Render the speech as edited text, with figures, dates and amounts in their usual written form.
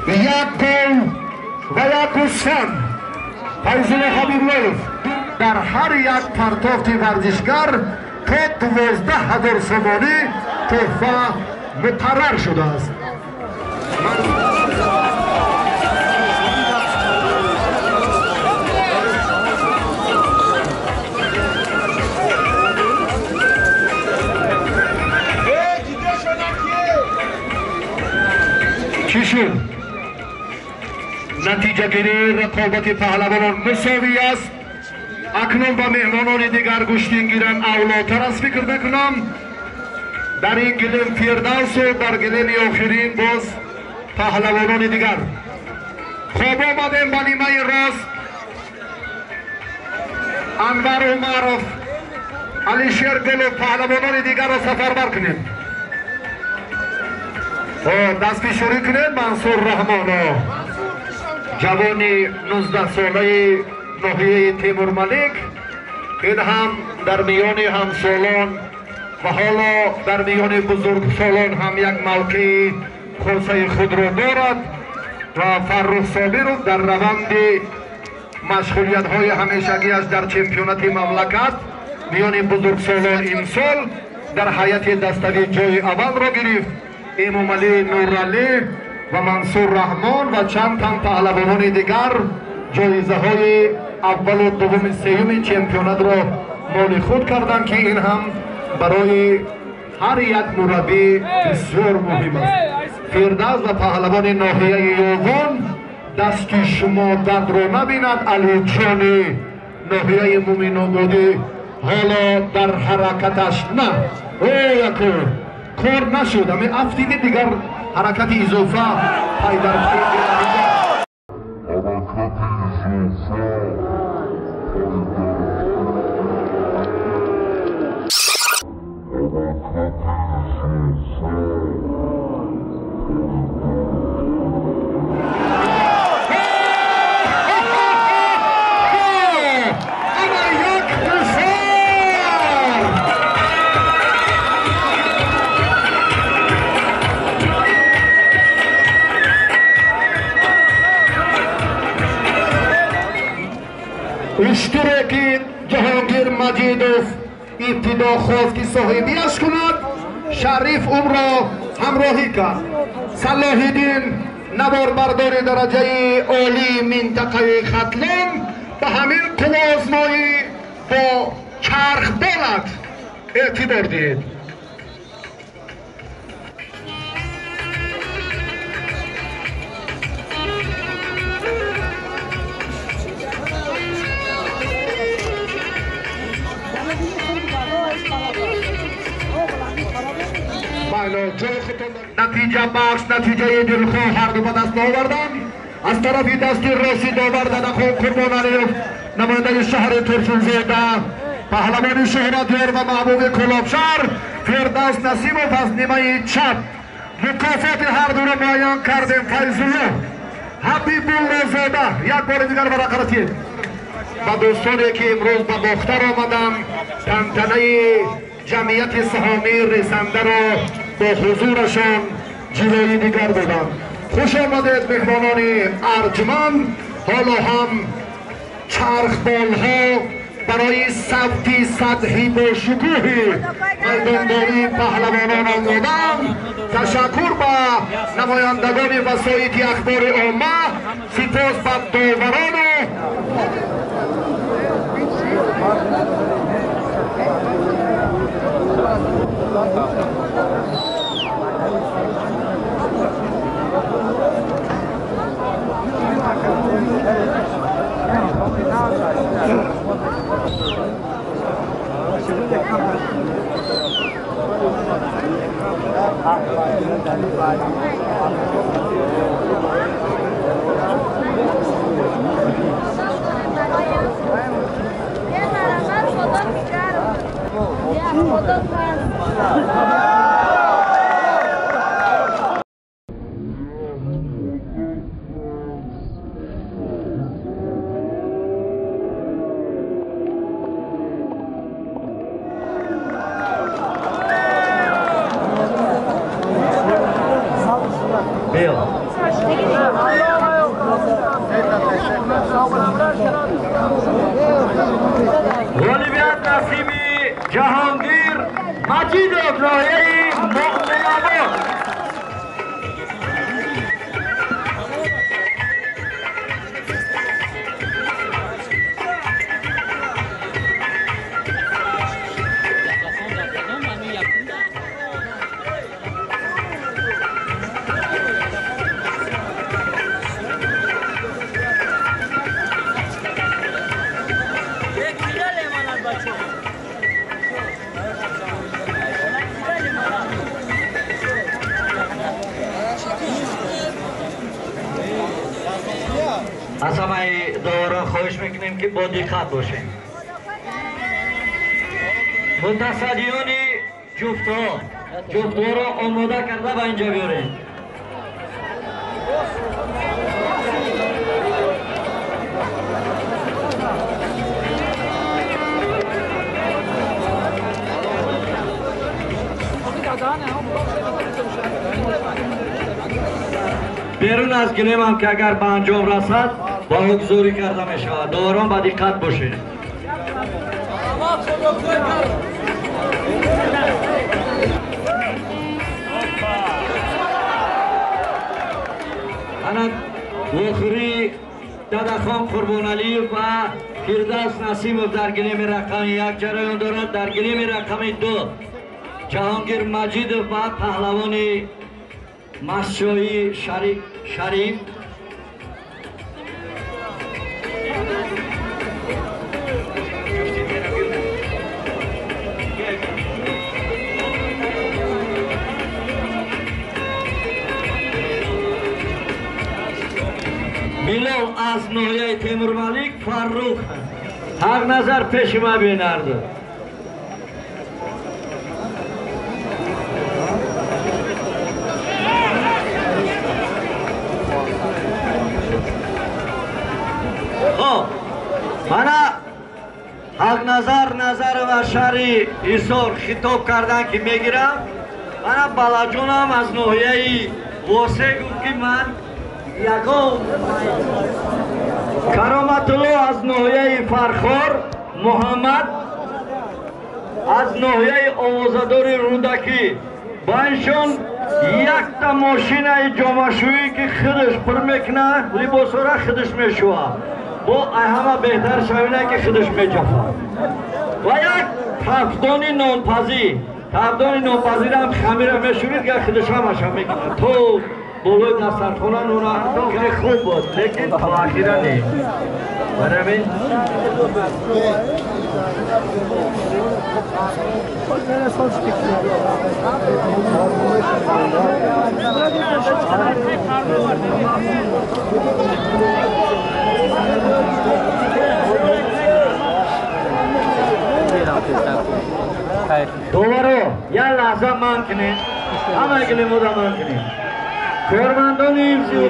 یک گل و یک گوسفند فیضل حبیبلویف در هر یک پرتافت ورزشگر تا 12,000 سومانی تحفه مقرر شده است. چی شد؟ نتیجه گیری رقابت پهلوانان مساوی است. اکنون با مهمانان دیگر گشتین گیرم اولاتر است فکر میکنم. در این گلیم فیردوس و در گلیم آخرین باز پهلوانان دیگر. خواب آمدیم با نیمه راست انور عمرов علیشیر گل و پهلوانان دیگر را سفر بر کنیم. دست پیشوری کنید منصور رحمان جوانی 19 ساله ناحیه تیمور ملک. این هم در میان همسالان و حالا در میان بزرگ سالان هم یک موقع خاصه خود را دارد و فرخ صابر در روند مشغولیت های همیشگیش در چمپیونات مملکت میان بزرگ سالان امسال در هیئت دستوی جای اول را گرفت. امام علی نورعلی و منصور رحمان و چند تن پهلوانان دیگر جایزه های اول و دوم سوم چمپیونات را مال خود کردند که این هم برای هر یک مربی بسیار مهم است. فیردوس و پهلوان ناحیه یوگان دست شما درد را نبیند. علی جان ناحیه مومن آبادی حالا در حرکتش نه کار نشد. همه هفته دیگر حرکت اضافه پای در اشتراکی جهانگیر مجیدوف ابتدا خواست که صاحبیش کند. شریف اون را همراهی کرد. صلاح الدین نواربردار درجه عالی منطقه ختلان به همین قوازمایی با چرخ بلد اعتبار دید. نتیجه بخش نتیجه دلخواه هر دو به دست آوردن. از طرفی دستی راستی داور ددخو قربان علیف نماینده شهر ترسونزاده پهلوان شهرتیار و محبوب کلابشهر فیردوس نسیموف از نیمه چپ مکافات هر دو را معین کردیم. فیضالله حبیبالله زاده یک بار دیگر برقراتید و دوستانی که امروز به باختر آمدن تنتنه جمعیت سهامی رسنده را با حضورشان جلوی دیگر بدن. خوش آمدید مهمانان ارجمند. حالا هم چرخبال ها برای ثبت سطحی با شکوه میدانداری پهلوانان آمدند. تشکر به نمایندگان وسایط اخبار عامه، سپاس به داوران بیا غالبیت نصیب جهانگیر مجید ابراهیمی مؤمن آباد. از همه دوران خواهش میکنیم که با دقت باشیم. متصدیان جفت‌ها را آماده کرده به اینجا بیاریم. بیرون از گلیم هم که اگر به انجام رسد با حضوری کرده می شود. دوران با دقت باشید. انا وخوری دادخان قربان علی و فردوس نسیمov در گلیم رقم یک جریان دارد. در گلیم رقم 2 جهانگیر مجید و پهلوان مسجوی شریف میلال از ناحیه تیمور ملیک فرخ حق نظر پیش ما بینرده. من حق نظر و شهری ایسار خطاب کردن که میگیرم. من بالاجونم از ناحیه واسه گفت که من یکم کرامت الله از ناحیه فرخار محمد از ناحیه آوازداری رودکی با اینشون یک تا ماشین جامعشویی که خودش پر میکنه لباس را خودش میشوه با همه بهتر شوینه که خودش میجفه و یک تفدانی نانپذیر هم خمیر میشورید که خودش همش هم میکنه تو بولوی دسترخانه نونا که خوب بود لیکن تا اخیره نیم برامین دوباره یه لحظه من کنیم همه گلی مودا من کنیم کارمندان ایفزی